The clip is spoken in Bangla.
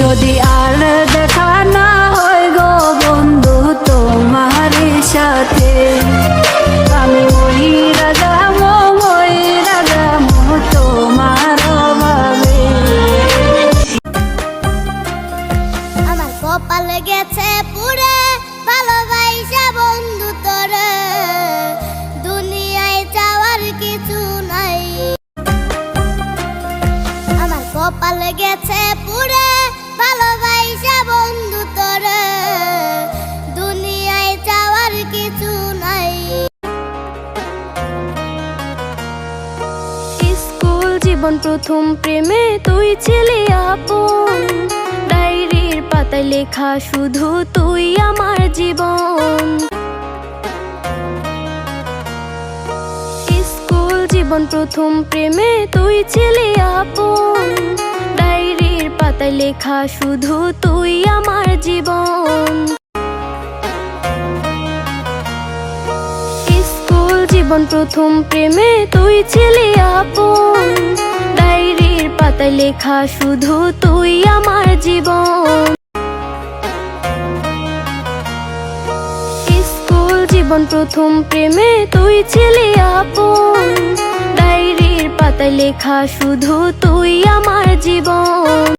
যদি আর দেখা না হয় গো বন্ধু তোমার সাথে, আমি মইরা যাবো তোমার অভাবে। আমার কপাল গেছে পুরে ভালোবাসা বন্ধু তোরে, দুনিয়ায় চাওয়ার কিছু নাই। আমার কপাল গেছে পুরে ভালোবাসা বন্ধু তোরে, দুনিয়ায় চাওয়ার কিছু নাই। স্কুল জীবন প্রথম প্রেমে তুই ছিলি আপন, ডায়েরির পাতায় লেখা শুধু তুই আমার জীবন। স্কুল জীবন প্রথম প্রেমে তুই ছিলি আপন, ডায়েরির পাতায় লেখা শুধু তুই আমার জীবন। স্কুল জীবন প্রথম প্রেমে তুই ছিলি আপন, ডায়েরির পাতায় লেখা শুধু তুই আমার জীবন। স্কুল জীবন প্রথম প্রেমে তুই ছিলি আপন, ডায়েরির পাতায় লেখা শুধু তুই আমার জীবন।